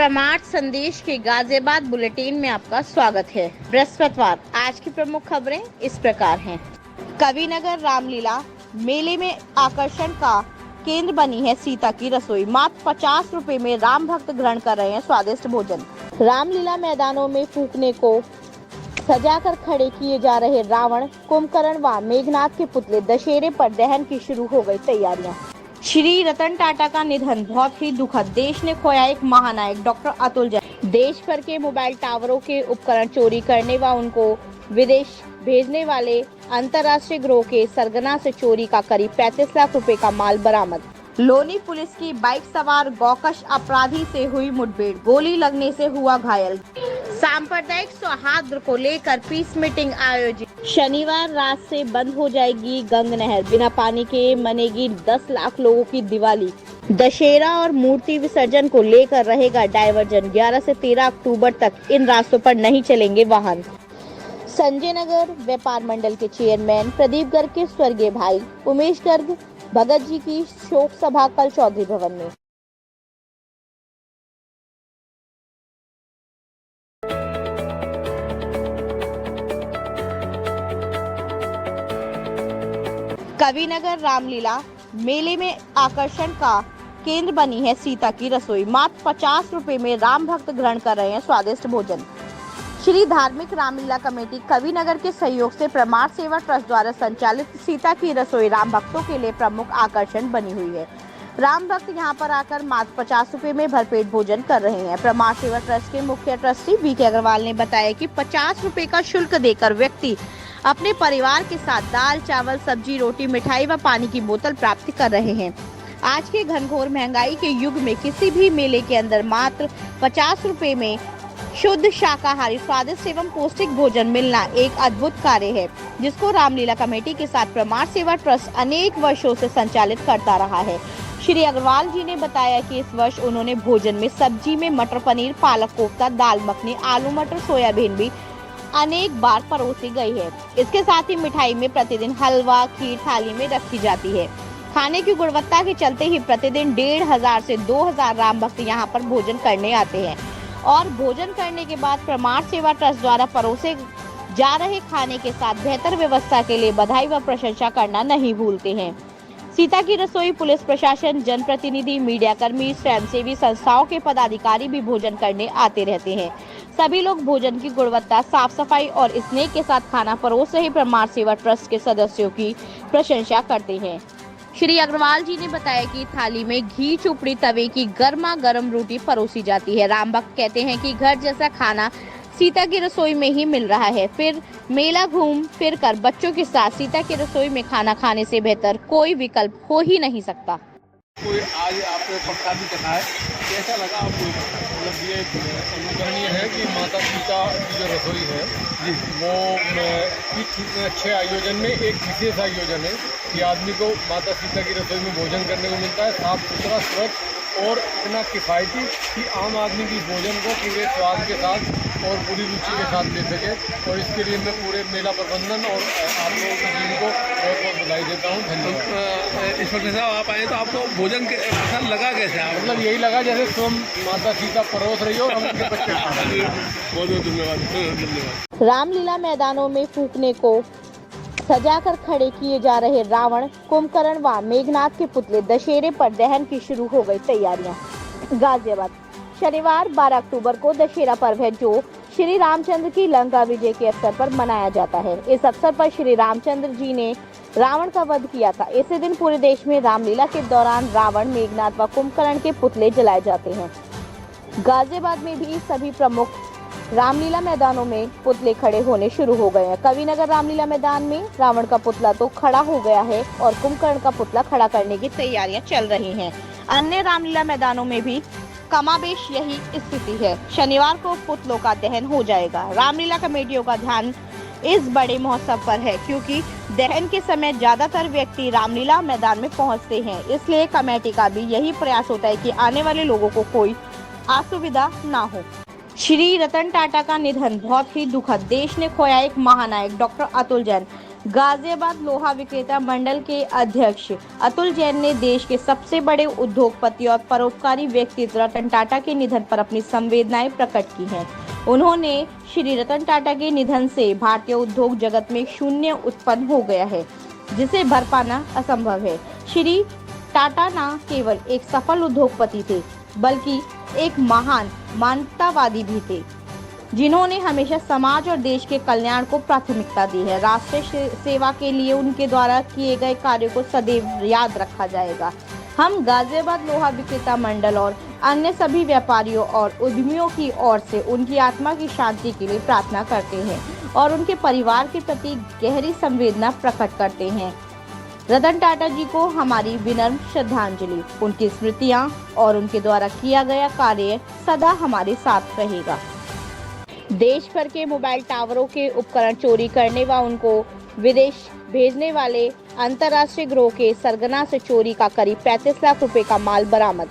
परमार्थ संदेश के गाजियाबाद बुलेटिन में आपका स्वागत है। बृहस्पतिवार आज की प्रमुख खबरें इस प्रकार हैं। कविनगर रामलीला मेले में आकर्षण का केंद्र बनी है सीता की रसोई। मात्र 50 रुपए में राम भक्त ग्रहण कर रहे हैं स्वादिष्ट भोजन। रामलीला मैदानों में फूकने को सजाकर खड़े किए जा रहे रावण, कुंभकर्ण व मेघनाथ के पुतले। दशहरे पर दहन की शुरू हो गई तैयारियां। श्री रतन टाटा का निधन बहुत ही दुखद। देश ने खोया एक महानायक डॉक्टर अतुल जैन। देश भर के मोबाइल टावरों के उपकरण चोरी करने व उनको विदेश भेजने वाले अंतर्राष्ट्रीय गिरोह के सरगना से चोरी का करीब 35 लाख रुपए का माल बरामद। लोनी पुलिस की बाइक सवार गौकश अपराधी से हुई मुठभेड़, गोली लगने से हुआ घायल। सांप्रदायिक सौहार्द को लेकर पीस मीटिंग आयोजित। शनिवार रात से बंद हो जाएगी गंग नहर, बिना पानी के मनेगी 10 लाख लोगों की दिवाली। दशहरा और मूर्ति विसर्जन को लेकर रहेगा डायवर्जन। 11 से 13 अक्टूबर तक इन रास्तों पर नहीं चलेंगे वाहन। संजय नगर व्यापार मंडल के चेयरमैन प्रदीप गर्ग के स्वर्गीय भाई उमेश गर्ग भगत जी की शोक सभा कल चौधरी भवन में। कविनगर रामलीला मेले में आकर्षण का केंद्र बनी है सीता की रसोई। मात्र 50 रुपए में राम भक्त ग्रहण कर रहे हैं स्वादिष्ट भोजन। श्री धार्मिक रामलीला कमेटी कविनगर के सहयोग से परमार्थ सेवा ट्रस्ट द्वारा संचालित सीता की रसोई राम भक्तों के लिए प्रमुख आकर्षण बनी हुई है। राम भक्त यहां पर आकर मात्र 50 रुपए में भरपेट भोजन कर रहे हैं। परमार्थ सेवा ट्रस्ट के मुख्य ट्रस्टी वीके अग्रवाल ने बताया कि 50 रुपए का शुल्क देकर व्यक्ति अपने परिवार के साथ दाल, चावल, सब्जी, रोटी, मिठाई व पानी की बोतल प्राप्त कर रहे हैं। आज के घनघोर महंगाई के युग में किसी भी मेले के अंदर मात्र 50 रुपए में शुद्ध शाकाहारी, स्वादिष्ट एवं पौष्टिक भोजन मिलना एक अद्भुत कार्य है, जिसको रामलीला कमेटी के साथ परमार्थ सेवा ट्रस्ट अनेक वर्षों से संचालित करता रहा है। श्री अग्रवाल जी ने बताया कि इस वर्ष उन्होंने भोजन में सब्जी में मटर पनीर, पालक कोफ्ता, दाल मखनी, आलू मटर, सोयाबीन भी अनेक बार परोसी गई है। इसके साथ ही मिठाई में प्रतिदिन हलवा, खीर थाली में रखी जाती है। खाने की गुणवत्ता के चलते ही प्रतिदिन 1500 से 2000 राम भक्त यहाँ पर भोजन करने आते हैं और भोजन करने के बाद परमार्थ सेवा ट्रस्ट द्वारा परोसे जा रहे खाने के साथ बेहतर व्यवस्था के लिए बधाई व प्रशंसा करना नहीं भूलते हैं। सीता की रसोई पुलिस प्रशासन, जनप्रतिनिधि, मीडिया कर्मी, स्वयंसेवी संस्थाओं के पदाधिकारी भी भोजन करने आते रहते हैं। सभी लोग भोजन की गुणवत्ता, साफ सफाई और स्नेह के साथ खाना परोस रहे परमार्थ सेवा ट्रस्ट के सदस्यों की प्रशंसा करते हैं। श्री अग्रवाल जी ने बताया कि थाली में घी चुपड़ी तवे की गर्मा गर्म रोटी परोसी जाती है। राम भक्त कहते हैं कि घर जैसा खाना सीता की रसोई में ही मिल रहा है। फिर मेला घूम फिर कर बच्चों के साथ सीता की रसोई में खाना खाने से बेहतर कोई विकल्प हो ही नहीं सकता। कोई आज आपने पक्का भी देखा है, कैसा लगा आपको? मतलब ये अनुकरणीय है कि माता सीता की जो रसोई है वो इतने अच्छे आयोजन में एक विशेष आयोजन है कि आदमी को माता सीता की रसोई में भोजन करने को मिलता है, साफ सुथरा, स्वच्छ और इतना किफ़ायती कि आम आदमी की भोजन को पूरे स्वाद के साथ और पूरी रुचि के साथ ले सके। और इसके लिए मैं पूरे मेला प्रबंधन और आप लोगों की टीम को बहुत बहुत बधाई देता हूँ। धन्यवाद। इंस्पेक्टर साहब, आप आए तो आपको भोजन पसंद लगा कैसे? आप मतलब यही लगा जैसे स्वयं माता सीता परोस रही हो और हम उनके बच्चे खा रहे हैं। बहुत बहुत धन्यवाद। रामलीला मैदानों में फूकने को सजाकर खड़े किए जा रहे रावण, कुंभकर्ण व मेघनाथ के पुतले। दशहरे पर दहन की शुरू हो गई तैयारियां। गाजियाबाद शनिवार 12 अक्टूबर को दशहरा पर्व है, जो श्री रामचंद्र की लंका विजय के अवसर पर मनाया जाता है। इस अवसर पर श्री रामचंद्र जी ने रावण का वध किया था। इसी दिन पूरे देश में रामलीला के दौरान रावण, मेघनाथ व कुंभकर्ण के पुतले जलाए जाते हैं। गाजियाबाद में भी सभी प्रमुख रामलीला मैदानों में पुतले खड़े होने शुरू हो गए हैं। कविनगर रामलीला मैदान में रावण का पुतला तो खड़ा हो गया है और कुंभकर्ण का पुतला खड़ा करने की तैयारियां चल रही हैं। अन्य रामलीला मैदानों में भी कमाबेश यही स्थिति है। शनिवार को पुतलों का दहन हो जाएगा। रामलीला कमेटियों का ध्यान इस बड़े महोत्सव पर है, क्योंकि दहन के समय ज्यादातर व्यक्ति रामलीला मैदान में पहुंचते हैं। इसलिए कमेटी का भी यही प्रयास होता है कि आने वाले लोगों को कोई असुविधा ना हो। श्री रतन टाटा का निधन बहुत ही दुखद। देश ने खोया एक महानायक डॉक्टर अतुल जैन। गाजियाबाद लोहा विक्रेता मंडल के अध्यक्ष अतुल जैन ने देश के सबसे बड़े उद्योगपति और परोपकारी व्यक्ति रतन टाटा के निधन पर अपनी संवेदनाएं प्रकट की हैं। उन्होंने श्री रतन टाटा के निधन से भारतीय उद्योग जगत में शून्य उत्पन्न हो गया है, जिसे भर पाना असंभव है। श्री टाटा न केवल एक सफल उद्योगपति थे, बल्कि एक महान मानवतावादी भी थे, जिन्होंने हमेशा समाज और देश के कल्याण को प्राथमिकता दी है। राष्ट्रीय सेवा के लिए उनके द्वारा किए गए कार्यों को सदैव याद रखा जाएगा। हम गाजियाबाद लोहा विक्रेता मंडल और अन्य सभी व्यापारियों और उद्यमियों की ओर से उनकी आत्मा की शांति के लिए प्रार्थना करते हैं और उनके परिवार के प्रति गहरी संवेदना प्रकट करते हैं। रतन टाटा जी को हमारी विनम्र श्रद्धांजलि। उनकी स्मृतियां और उनके द्वारा किया गया कार्य सदा हमारे साथ रहेगा। देश भर के मोबाइल टावरों के उपकरण चोरी करने व उनको विदेश भेजने वाले अंतर्राष्ट्रीय गिरोह के सरगना से चोरी का करीब 35 लाख रुपए का माल बरामद।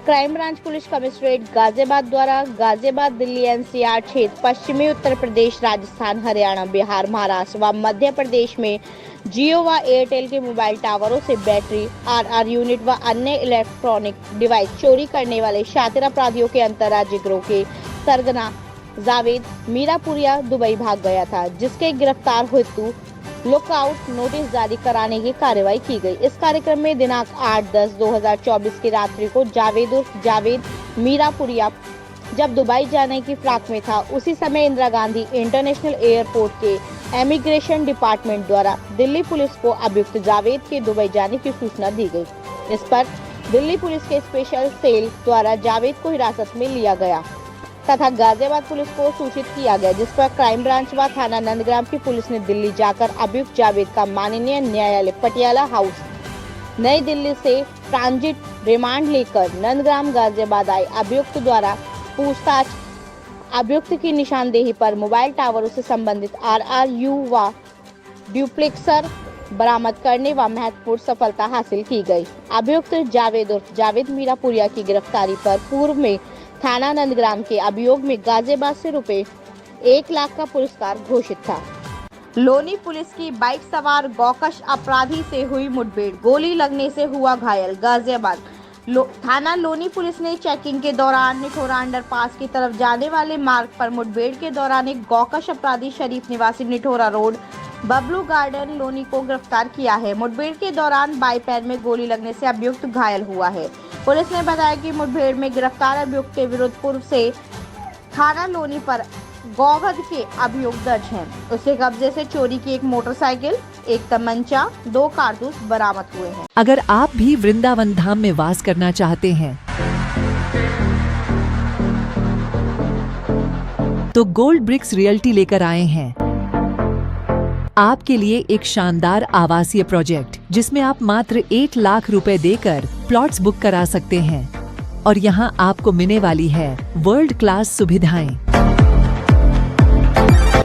Crime branch police commissionerate Ghaziabad द्वारा गाजियाबाद, दिल्ली एनसीआर क्षेत्र, पश्चिमी उत्तर प्रदेश, राजस्थान, हरियाणा, बिहार, महाराष्ट्र व मध्य प्रदेश में जियो व एयरटेल के मोबाइल टावरों से बैटरी, आरआर यूनिट व अन्य इलेक्ट्रॉनिक डिवाइस चोरी करने वाले शातिर अपराधियों के अंतर्राज्यीय गिरोह के सरगना जावेद मीरापुरिया दुबई भाग गया था, जिसके गिरफ्तार हेतु लुकआउट नोटिस जारी कराने की कार्रवाई की गई। इस कार्यक्रम में दिनांक 8/10/2024 की रात्रि को जावेद मीरापुरिया जब दुबई जाने की फिराक में था, उसी समय इंदिरा गांधी इंटरनेशनल एयरपोर्ट के इमिग्रेशन डिपार्टमेंट द्वारा दिल्ली पुलिस को अभियुक्त जावेद के दुबई जाने की सूचना दी गई। इस पर दिल्ली पुलिस के स्पेशल सेल द्वारा जावेद को हिरासत में लिया गया तथा गाजियाबाद पुलिस को सूचित किया गया, जिस पर क्राइम ब्रांच व थाना नंदग्राम की पुलिस ने दिल्ली जाकर अभियुक्त जावेद का माननीय न्यायालय पटियाला हाउस नई दिल्ली से ट्रांजिट रिमांड लेकर नंदग्राम गाजियाबाद आए। अभियुक्त द्वारा पूछताछ अभियुक्त की निशानदेही पर मोबाइल टावरों से संबंधित RRU व ड्यूप्लेक्सर बरामद करने व महत्वपूर्ण सफलता हासिल की गई। अभियुक्त जावेद मीरापुरिया की गिरफ्तारी पर पूर्व में थाना नंदग्राम के अभियोग में गाजियाबाद से रुपए 1 लाख का पुरस्कार घोषित था। लोनी पुलिस की बाइक सवार गौकश अपराधी से हुई मुठभेड़, गोली लगने से हुआ घायल। गाजियाबाद थाना लोनी पुलिस ने चेकिंग के दौरान निठोरा अंडरपास की तरफ जाने वाले मार्ग पर मुठभेड़ के दौरान एक गौकश अपराधी शरीफ निवासी निठोरा रोड बबलू गार्डन लोनी को गिरफ्तार किया है। मुठभेड़ के दौरान बाएं पैर में गोली लगने से अभियुक्त घायल हुआ है। पुलिस ने बताया कि मुठभेड़ में गिरफ्तार अभियुक्त के विरुद्ध पूर्व से थाना लोनी पर गौवध के अभियोग दर्ज हैं। उसके कब्जे से चोरी की एक मोटरसाइकिल, एक तमंचा, 2 कारतूस बरामद हुए हैं। अगर आप भी वृंदावन धाम में वास करना चाहते हैं तो गोल्ड ब्रिक्स रियल्टी लेकर आए हैं आपके लिए एक शानदार आवासीय प्रोजेक्ट, जिसमें आप मात्र 1 लाख रुपए देकर प्लॉट्स बुक करा सकते हैं और यहां आपको मिलने वाली है वर्ल्ड क्लास सुविधाएं,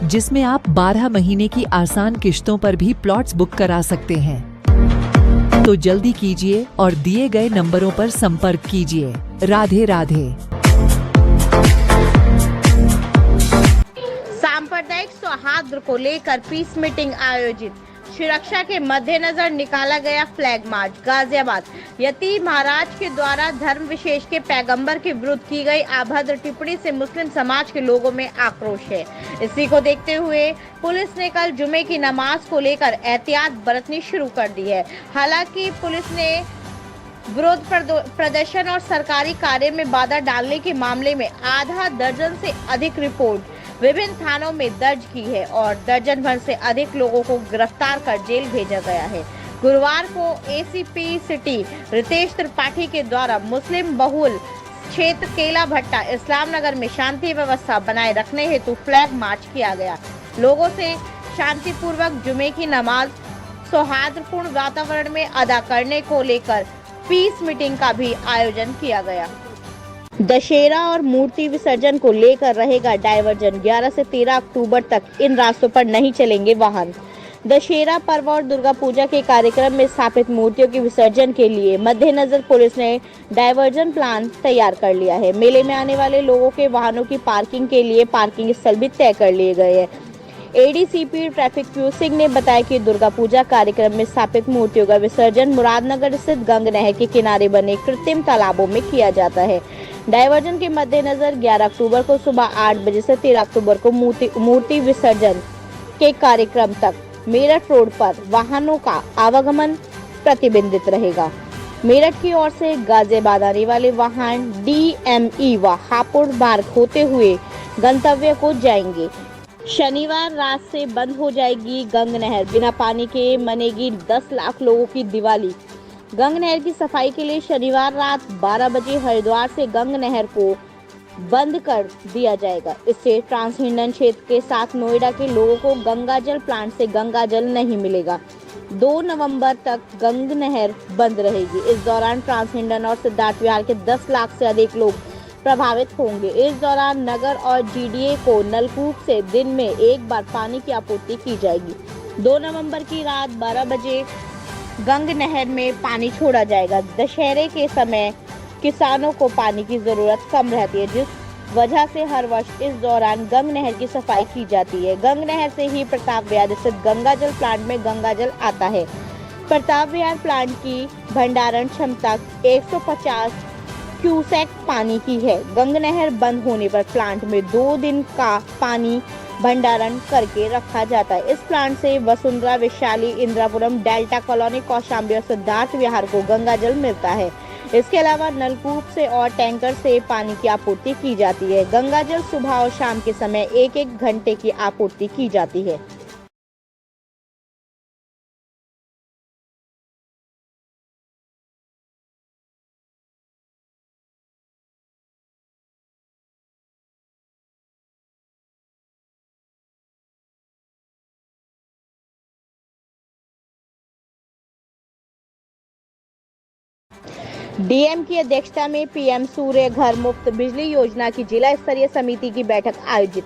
जिसमें आप 12 महीने की आसान किश्तों पर भी प्लॉट्स बुक करा सकते हैं। तो जल्दी कीजिए और दिए गए नंबरों पर संपर्क कीजिए। राधे राधे। सांप्रदायिक सौहार्द को लेकर पीस मीटिंग आयोजित, सुरक्षा के मद्देनजर निकाला गया फ्लैग मार्च। गाजियाबाद यतीम महाराज के द्वारा धर्म विशेष के पैगंबर के विरुद्ध की गई अभद्र टिप्पणी से मुस्लिम समाज के लोगों में आक्रोश है। इसी को देखते हुए पुलिस ने कल जुमे की नमाज को लेकर एहतियात बरतनी शुरू कर दी है। हालांकि पुलिस ने विरोध प्रदर्शन और सरकारी कार्य में बाधा डालने के मामले में आधा दर्जन से अधिक रिपोर्ट विभिन्न थानों में दर्ज की है और दर्जन भर से अधिक लोगों को गिरफ्तार कर जेल भेजा गया है। गुरुवार को ACP सिटी रितेश त्रिपाठी के द्वारा मुस्लिम बहुल क्षेत्र केला भट्टा इस्लाम नगर में शांति व्यवस्था बनाए रखने हेतु फ्लैग मार्च किया गया। लोगों से शांतिपूर्वक जुमे की नमाज सौहार्दपूर्ण वातावरण में अदा करने को लेकर पीस मीटिंग का भी आयोजन किया गया। दशहरा और मूर्ति विसर्जन को लेकर रहेगा डायवर्जन। 11 से 13 अक्टूबर तक इन रास्तों पर नहीं चलेंगे वाहन। दशहरा पर्व और दुर्गा पूजा के कार्यक्रम में स्थापित मूर्तियों के विसर्जन के लिए मद्देनजर पुलिस ने डायवर्जन प्लान तैयार कर लिया है। मेले में आने वाले लोगों के वाहनों की पार्किंग के लिए पार्किंग स्थल भी तय कर लिए गए हैं। एडीसीपी ट्रैफिक पीयूष सिंह ने बताया कि दुर्गा पूजा कार्यक्रम में स्थापित मूर्तियों का विसर्जन मुरादनगर स्थित गंग नहर के किनारे बने कृत्रिम तालाबों में किया जाता है। डायवर्जन के मद्देनजर 11 अक्टूबर को सुबह 8 बजे से 13 अक्टूबर को मूर्ति विसर्जन के कार्यक्रम तक मेरठ रोड पर वाहनों का आवागमन प्रतिबंधित रहेगा। मेरठ की ओर से गाजियाबाद आने वाले वाहन डीएमई व हापुड़ मार्ग होते हुए गंतव्य को जाएंगे। शनिवार रात से बंद हो जाएगी गंग नहर, बिना पानी के मनेगी 10 लाख लोगों की दिवाली। गंग नहर की सफाई के लिए शनिवार रात 12 बजे हरिद्वार से गंग नहर को बंद कर दिया जाएगा। इससे ट्रांसहिंडन क्षेत्र के साथ नोएडा के लोगों को गंगा जल प्लांट से गंगा जल नहीं मिलेगा। 2 नवंबर तक गंग नहर बंद रहेगी। इस दौरान ट्रांसहिंडन और सिद्धार्थ विहार के 10 लाख से अधिक लोग प्रभावित होंगे। इस दौरान नगर और जीडीए को नलकूप से दिन में एक बार पानी की आपूर्ति की जाएगी। 2 नवंबर की रात 12 बजे गंग नहर में पानी छोड़ा जाएगा। दशहरे के समय किसानों को पानी की जरूरत कम रहती है, जिस वजह से हर वर्ष इस दौरान गंग नहर की सफाई की जाती है। गंग नहर से ही प्रताप विहार स्थित गंगा जल प्लांट में गंगा जल आता है। प्रताप विहार प्लांट की भंडारण क्षमता 150 क्यूसेक पानी की है। गंग नहर बंद होने पर प्लांट में 2 दिन का पानी भंडारण करके रखा जाता है। इस प्लांट से वसुंधरा, वैशाली, इंदिरापुरम, डेल्टा कॉलोनी, कौशाम्बी और सिद्धार्थ विहार को गंगा जल मिलता है। इसके अलावा नलकूप से और टैंकर से पानी की आपूर्ति की जाती है। गंगा जल सुबह और शाम के समय 1-1 घंटे की आपूर्ति की जाती है। डीएम की अध्यक्षता में पीएम सूर्य घर मुफ्त बिजली योजना की जिला स्तरीय समिति की बैठक आयोजित।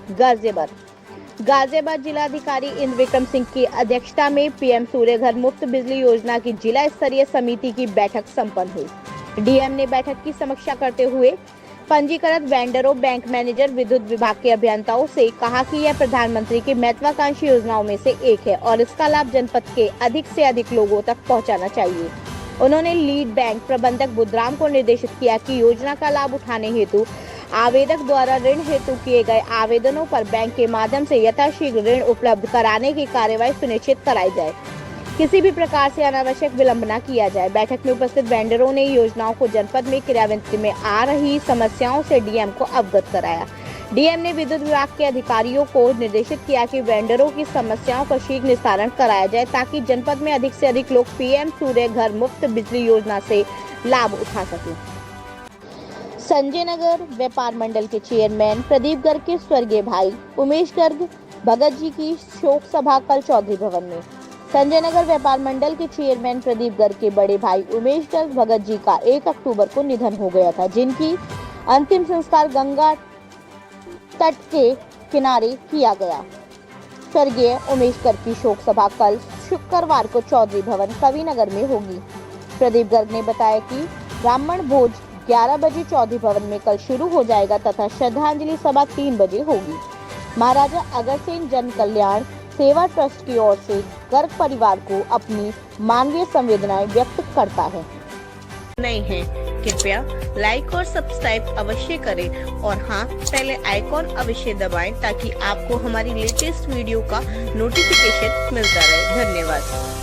गाजियाबाद जिलाधिकारी इंद्र विक्रम सिंह की अध्यक्षता में पीएम सूर्य घर मुफ्त बिजली योजना की जिला स्तरीय समिति की बैठक संपन्न हुई। डीएम ने बैठक की समीक्षा करते हुए पंजीकृत वेंडरों, बैंक मैनेजर, विद्युत विभाग के अभियंताओं से कहा कि यह प्रधानमंत्री की महत्वाकांक्षी योजनाओं में से एक है और इसका लाभ जनपद के अधिक से अधिक लोगों तक पहुंचाना चाहिए। उन्होंने लीड बैंक प्रबंधक बुधराम को निर्देशित किया कि योजना का लाभ उठाने हेतु आवेदक द्वारा ऋण हेतु किए गए आवेदनों पर बैंक के माध्यम से यथाशीघ्र ऋण उपलब्ध कराने की कार्यवाही सुनिश्चित कराई जाए। किसी भी प्रकार से अनावश्यक विलंब न किया जाए। बैठक में उपस्थित वेंडरों ने योजनाओं को जनपद में क्रियान्वयन में आ रही समस्याओं से डीएम को अवगत कराया। डीएम ने विद्युत विभाग के अधिकारियों को निर्देशित किया कि वेंडरों की समस्याओं का शीघ्र निस्तारण कराया जाए ताकि जनपद में अधिक से अधिक लोग पीएम सूर्य घर मुफ्त बिजली योजना से लाभ उठा सकें। संजय नगर व्यापार मंडल के चेयरमैन प्रदीप गर्ग के स्वर्गीय भाई उमेश गर्ग भगत जी की शोक सभा कल चौधरी भवन में। संजय नगर व्यापार मंडल के चेयरमैन प्रदीप गर्ग के बड़े भाई उमेश गर्ग भगत जी का 1 अक्टूबर को निधन हो गया था, जिनकी अंतिम संस्कार गंगा तट के किनारे किया गया। स्वर्गीय उमेश गर्ग की शोक सभा कल शुक्रवार को चौधरी भवन कविनगर में होगी। प्रदीप गर्ग ने बताया कि ब्राह्मण भोज 11 बजे चौधरी भवन में कल शुरू हो जाएगा तथा श्रद्धांजलि सभा 3 बजे होगी। महाराजा अग्रसेन जन कल्याण सेवा ट्रस्ट की ओर से गर्ग परिवार को अपनी मानवीय संवेदनाएं व्यक्त करता है। नहीं है, कृपया लाइक और सब्सक्राइब अवश्य करें और हाँ, पहले आइकॉन अवश्य दबाएं ताकि आपको हमारी लेटेस्ट वीडियो का नोटिफिकेशन मिलता रहे। धन्यवाद।